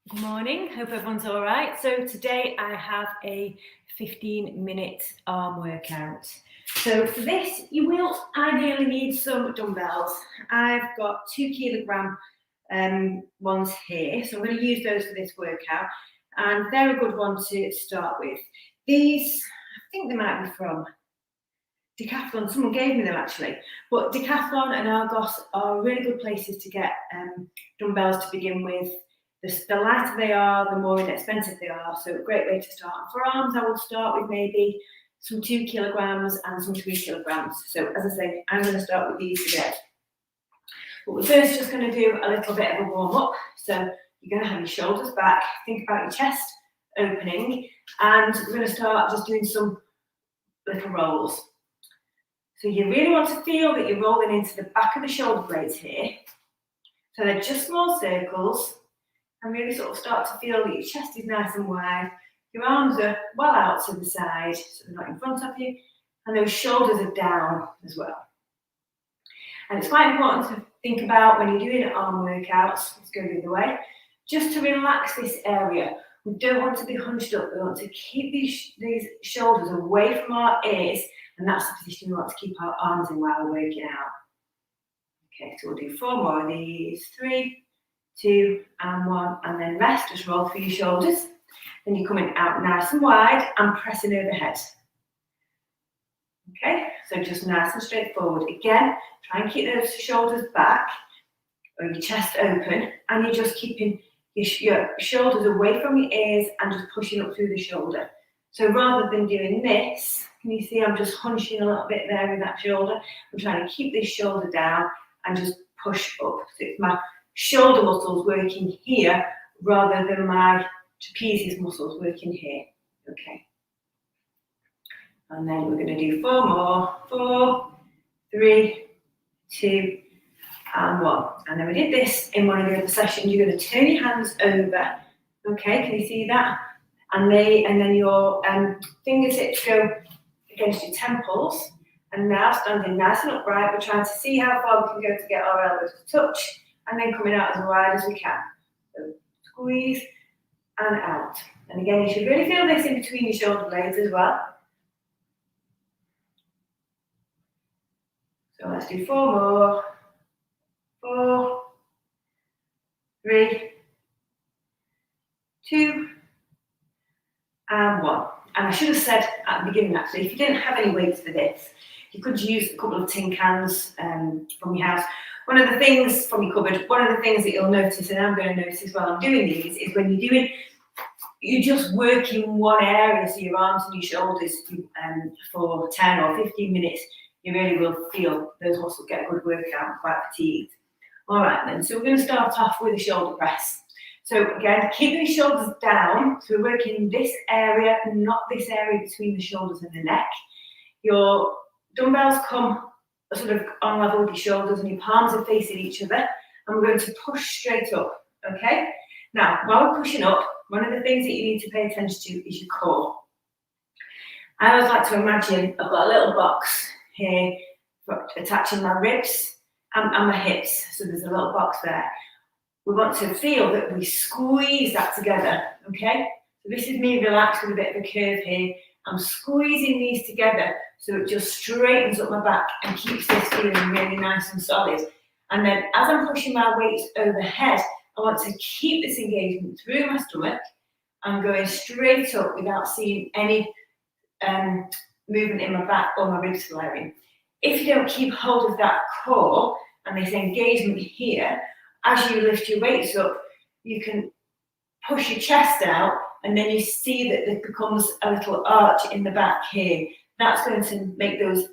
Good morning, hope everyone's all right. So today I have a 15-minute arm workout. So for this, you will ideally need some dumbbells. I've got 2 kilogram ones here, so I'm going to use those for this workout, and they're a good one to start with. These, I think they might be from Decathlon, someone gave me them actually, but Decathlon and Argos are really good places to get dumbbells to begin with. The lighter they are, the more inexpensive they are, so a great way to start. For arms, I will start with maybe some 2 kilograms and some 3 kilograms. So as I say, I'm going to start with these today. But we're first just going to do a little bit of a warm up. So you're going to have your shoulders back, think about your chest opening, and we're going to start just doing some little rolls. So you really want to feel that you're rolling into the back of the shoulder blades here. So they're just small circles, and really sort of start to feel that your chest is nice and wide. Your arms are well out to the side, so they're not in front of you, and those shoulders are down as well. And it's quite important to think about when you're doing arm workouts, let's go the other way, just to relax this area. We don't want to be hunched up, we want to keep these shoulders away from our ears, and that's the position we want to keep our arms in while we're working out. Okay, so we'll do 4 more of these, 3, 2, and 1, and then rest, just roll through your shoulders. Then you're coming out nice and wide and pressing overhead. Okay, so just nice and straightforward. Again, try and keep those shoulders back, or your chest open, and you're just keeping your shoulders away from your ears and just pushing up through the shoulder. So rather than doing this, can you see I'm just hunching a little bit there with that shoulder? I'm trying to keep this shoulder down and just push up. So it's my shoulder muscles working here rather than my trapezius muscles working here. Okay. And then we're going to do 4 more. 4, 3, 2, and 1. And then we did this in one of the other sessions. You're going to turn your hands over. Okay, can you see that? And then your fingertips go against your temples. And now standing nice and upright, we're trying to see how far we can go to get our elbows to touch, and then coming out as wide as we can. So squeeze and out. And again, you should really feel this in between your shoulder blades as well. So let's do 4 more. 4, 3, 2, and 1. And I should have said at the beginning, actually, if you didn't have any weights for this, you could use a couple of tin cans from your house. One of the things from your cupboard, one of the things that you'll notice, and I'm going to notice while I'm doing these, is when you're just working one area, so your arms and your shoulders for 10 or 15 minutes, you really will feel those muscles get a good workout and quite fatigued. All right then, so we're going to start off with a shoulder press. So again, keep the shoulders down, so we're working this area, not this area between the shoulders and the neck. Your dumbbells come sort of on level with your shoulders and your palms are facing each other, and we're going to push straight up, okay? Now, while we're pushing up, one of the things that you need to pay attention to is your core. I always like to imagine I've got a little box here for attaching my ribs and my hips, so there's a little box there. We want to feel that we squeeze that together, okay? So this is me relaxed with a bit of a curve here. I'm squeezing these together so it just straightens up my back and keeps this feeling really nice and solid. And then as I'm pushing my weights overhead, I want to keep this engagement through my stomach. I'm going straight up without seeing any movement in my back or my ribs flaring. If you don't keep hold of that core and this engagement here, as you lift your weights up, you can push your chest out, and then you see that there becomes a little arch in the back here. That's going to make those,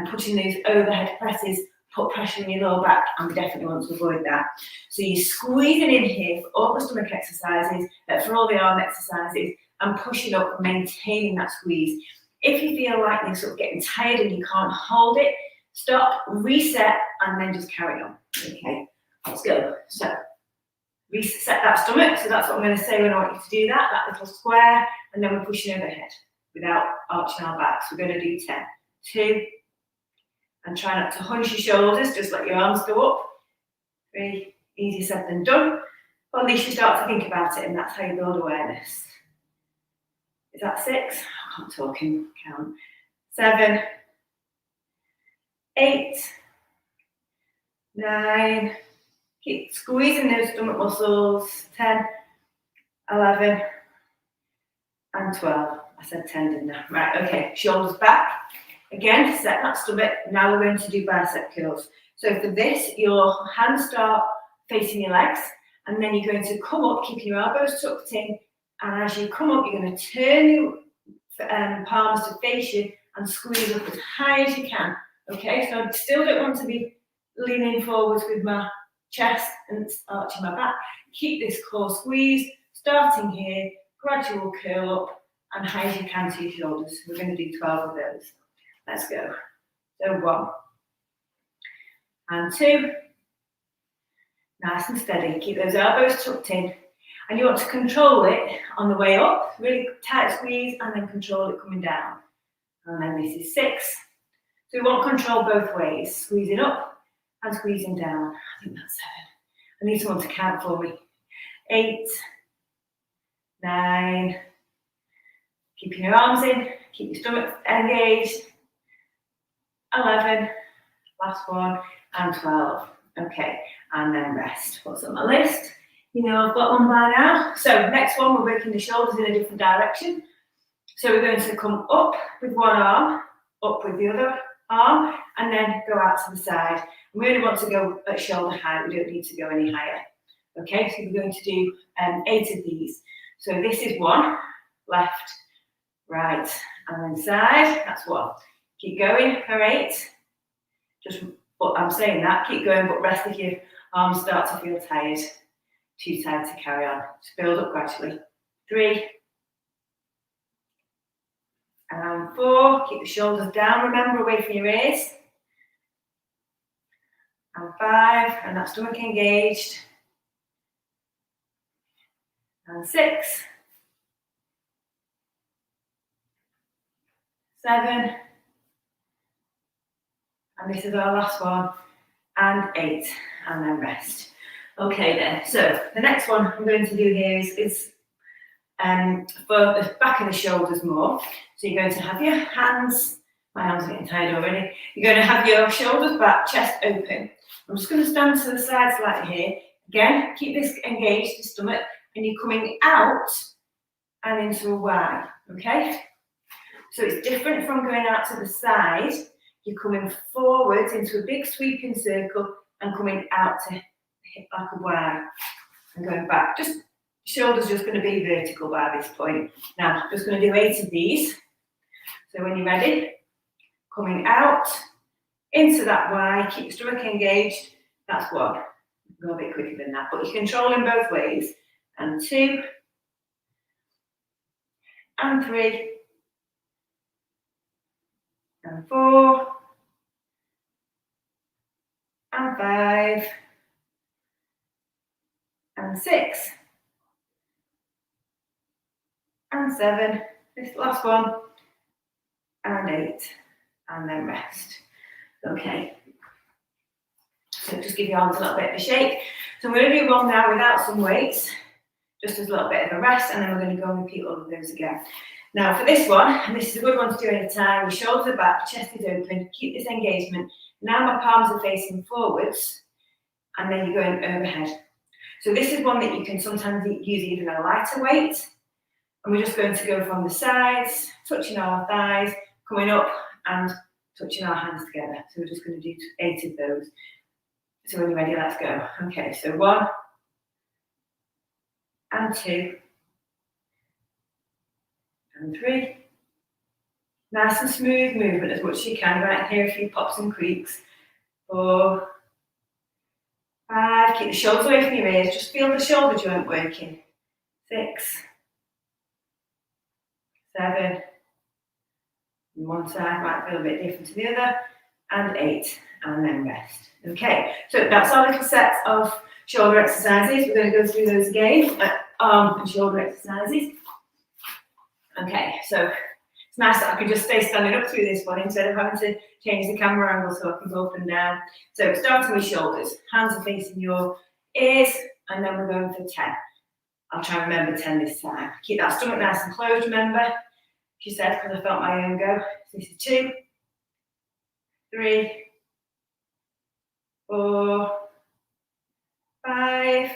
putting those overhead presses, put pressure on your lower back, and we definitely want to avoid that. So you're squeezing in here for all the stomach exercises, for all the arm exercises, and pushing up, maintaining that squeeze. If you feel like you're sort of getting tired and you can't hold it, stop, reset, and then just carry on. Okay, let's go. So reset that stomach. So that's what I'm going to say when I want you to do that little square, and then we're pushing overhead without arching our backs. We're going to do 10, 2, and try not to hunch your shoulders, just let your arms go up. 3, easier said than done. Or at least you start to think about it, and that's how you build awareness. Is that 6? I can't talk and count. 7, 8, 9. Keep squeezing those stomach muscles. 10, 11, and 12. I said 10, didn't I? Right, okay, shoulders back. Again, set that stomach. Now we're going to do bicep curls. So for this, your hands start facing your legs, and then you're going to come up, keeping your elbows tucked in, and as you come up, you're going to turn your palms to face you and squeeze up as high as you can. Okay, so I still don't want to be leaning forwards with my chest and arching my back. Keep this core squeezed, starting here, gradual curl up, and high as you can to your shoulders. We're going to do 12 of those. Let's go. So 1 and 2. Nice and steady. Keep those elbows tucked in. And you want to control it on the way up, really tight squeeze, and then control it coming down. And then this is 6. So we want control both ways, squeezing up and squeezing down. I think that's 7. I need someone to count for me. 8, 9. Keeping your arms in, keep your stomach engaged. 11, last one, and 12. Okay, and then rest. What's on my list? You know I've got one by now. So next one, we're working the shoulders in a different direction. So we're going to come up with one arm, up with the other arm, and then go out to the side. And we only want to go at shoulder height. We don't need to go any higher. Okay, so we're going to do 8 of these. So this is 1, left, right, and then side. That's 1. Keep going for 8. But I'm saying that, keep going, but rest if your arms start to feel tired. Too tired to carry on. Just build up gradually. 3. And 4. Keep the shoulders down, remember, away from your ears. And 5. And that stomach engaged. And 6. 7. And this is our last one. And 8. And then rest. Okay then, so the next one I'm going to do here is for the back of the shoulders more. So you're going to have your hands, my hands are getting tired already. You're going to have your shoulders back, chest open. I'm just going to stand to the side slightly here. Again, keep this engaged, the stomach, and you're coming out and into a Y, okay? So it's different from going out to the side. You're coming forwards into a big sweeping circle and coming out to hit like a Y and going back. Just shoulders just going to be vertical by this point. Now, I'm just going to do 8 of these. So when you're ready, coming out into that Y, keep your stomach engaged. That's 1. Go a bit quicker than that, but you're controlling both ways. And 2, and 3, and 4, and 5, and 6, and 7, this last one, and 8, and then rest. Okay, so just give your arms a little bit of a shake. So I'm going to do one now without some weights, just as a little bit of a rest, and then we're going to go and repeat all of those again. Now for this one, and this is a good one to do any time, your shoulders are back, chest is open, keep this engagement. Now my palms are facing forwards, and then you're going overhead. So this is one that you can sometimes use even a lighter weight. And we're just going to go from the sides, touching our thighs, coming up and touching our hands together. So we're just going to do 8 of those. So when you're ready, let's go. Okay, so 1, and 2, and 3. Nice and smooth movement as much as you can. Right here, a few pops and creaks. 4, 5, keep the shoulders away from your ears, just feel the shoulder joint working. 6, 7, and one side might feel a bit different to the other, and 8, and then rest. Okay, so that's our little set of shoulder exercises. We're going to go through those again, arm and shoulder exercises. Okay, so it's nice that I can just stay standing up through this one instead of having to change the camera angle so I can go up and down. So starting with shoulders, hands are facing your ears and then we're going for 10. I'll try and remember 10 this time. Keep that stomach nice and closed, remember. She said, because I felt my own go. So this is 2, 3, 4, 5.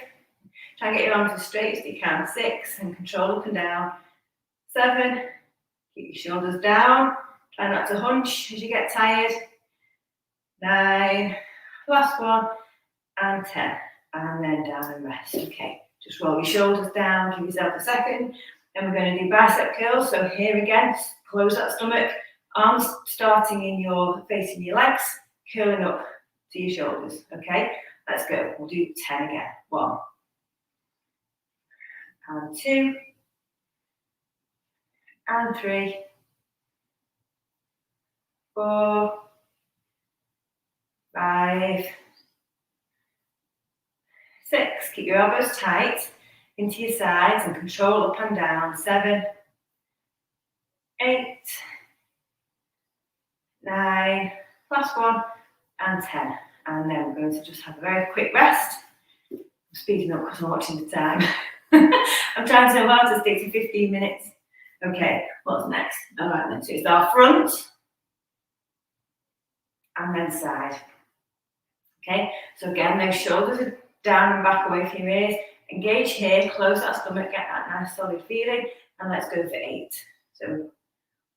Try and get your arms as straight as you can. 6, and control up and down. 7, keep your shoulders down. Try not to hunch as you get tired. 9, last one, and 10. And then down and rest. Okay, just roll your shoulders down, give yourself a second. Then we're going to do bicep curls. So here again, close that stomach, arms starting facing your legs, curling up to your shoulders. Okay, let's go. We'll do 10 again. 1, and 2, and 3, 4, 5, 6. Keep your elbows tight into your sides and control up and down. 7, 8, 9, last one, and 10. And then we're going to just have a very quick rest. I'm speeding up because I'm watching the time. I'm trying so hard to stick to 15 minutes. Okay, what's next? All right, then, so it's our front and then side. Okay, so again, those shoulders are down and back away from your ears. Engage here, close that stomach, get that nice solid feeling, and let's go for 8. So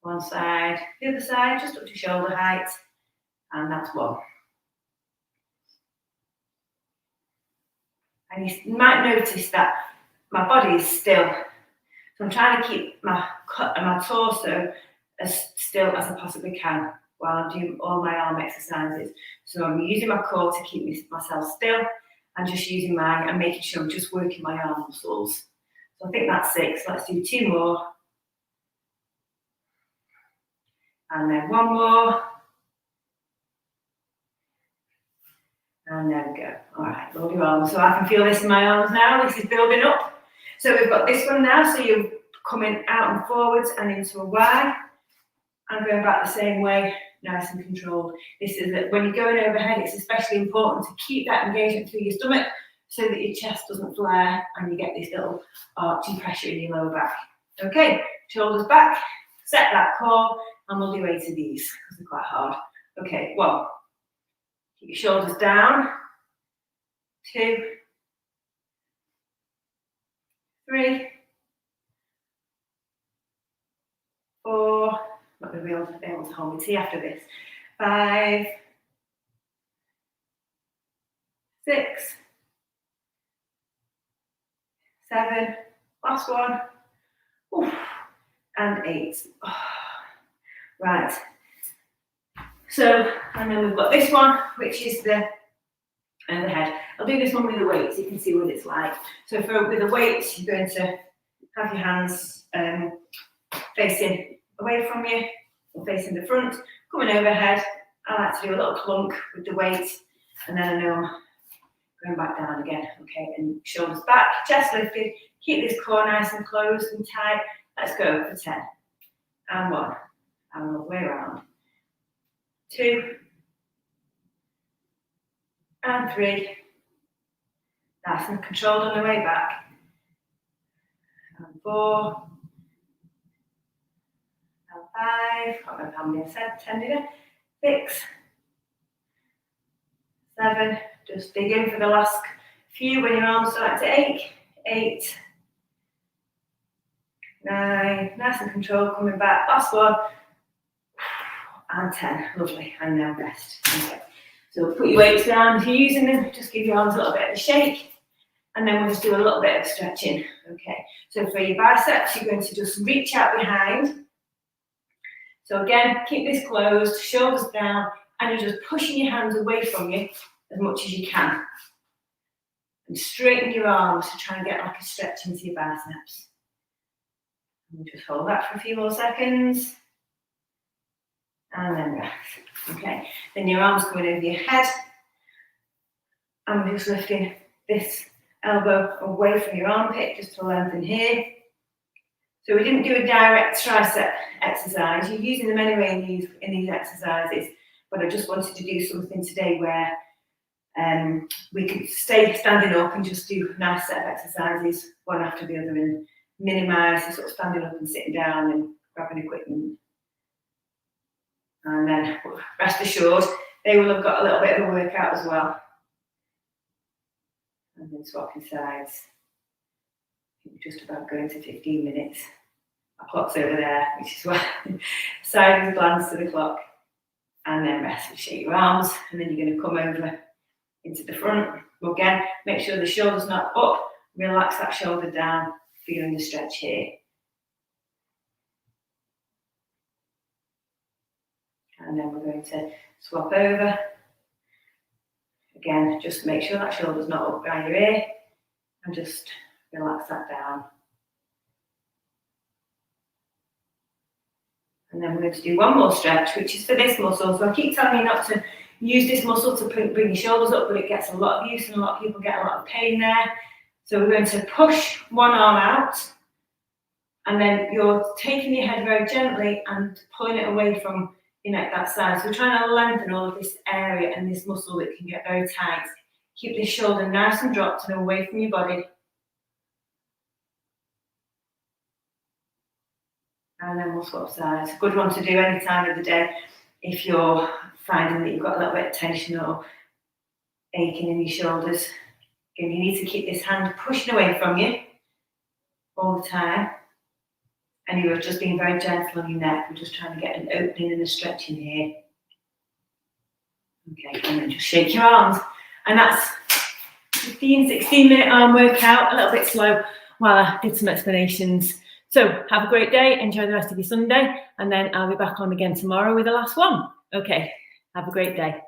one side, the other side, just up to shoulder height, and that's 1. And you might notice that my body is still, so I'm trying to keep my torso as still as I possibly can while I'm doing all my arm exercises. So I'm using my core to keep myself still, and just using and making sure I'm just working my arm muscles. So I think that's 6. Let's do 2 more. And then 1 more. And there we go. All right, roll your arms. So I can feel this in my arms now. This is building up. So we've got this one now. So you're coming out and forwards and into a Y. And going back the same way, nice and controlled. This is that when you're going overhead, it's especially important to keep that engagement through your stomach so that your chest doesn't flare and you get this little arching pressure in your lower back. Okay, shoulders back, set that core, and we'll do 8 of these because they're quite hard. Okay, 1. Keep your shoulders down. 2, 3, 4. I'm not going to be able to hold my tea after this. 5, 6, 7, last one, oof, and 8. Oh, right. So, and then we've got this one, which is the head. I'll do this one with the weights. You can see what it's like. So, with the weights, you're going to have your hands facing away from you, or facing the front, coming overhead. I like to do a little clunk with the weight, and then I know I'm going back down again. Okay, and shoulders back, chest lifted. Keep this core nice and closed and tight. Let's go for 10. And 1. And all the way around. 2. And 3. Nice and controlled on the way back. And 4. 5, I can't remember how many I said, 10 did I? 6, 7, just dig in for the last few when your arms start to ache. 8, 9, nice and controlled, coming back, last one, and 10, lovely, and now rest. Okay. So put your weights down, if you're using them, just give your arms a little bit of a shake, and then we'll just do a little bit of stretching. Okay, so for your biceps, you're going to just reach out behind. So again, keep this closed, shoulders down, and you're just pushing your hands away from you as much as you can. And straighten your arms to try and get like a stretch into your biceps. And just hold that for a few more seconds. And then rest. Okay, then your arms going over your head. And we're just lifting this elbow away from your armpit just to lengthen here. So we didn't do a direct tricep exercise. You're using them anyway in these exercises, but I just wanted to do something today where We could stay standing up and just do a nice set of exercises, one after the other, and minimise the sort of standing up and sitting down and grabbing equipment. And then rest assured, they will have got a little bit of a workout as well. And then swapping sides. We're just about going to 15 minutes. Our clock's over there, which is why side with glance to the clock. And then rest and shake your arms. And then you're going to come over into the front. Again, make sure the shoulder's not up. Relax that shoulder down, feeling the stretch here. And then we're going to swap over. Again, just make sure that shoulder's not up by your ear. And just relax that down. And then we're going to do one more stretch, which is for this muscle. So I keep telling you not to use this muscle to bring your shoulders up, but it gets a lot of use and a lot of people get a lot of pain there. So we're going to push one arm out, and then you're taking your head very gently and pulling it away from your neck that side. So we're trying to lengthen all of this area and this muscle that can get very tight. Keep this shoulder nice and dropped and away from your body. And then we'll swap sides. A good one to do any time of the day if you're finding that you've got a little bit of tension or aching in your shoulders. Again, you need to keep this hand pushing away from you all the time. And you're just being very gentle on your neck. We're just trying to get an opening and a stretch in here. Okay, and then just shake your arms. And that's 15, 16-minute arm workout, a little bit slow while I did some explanations. So have a great day, enjoy the rest of your Sunday, and then I'll be back on again tomorrow with the last one. Okay, have a great day.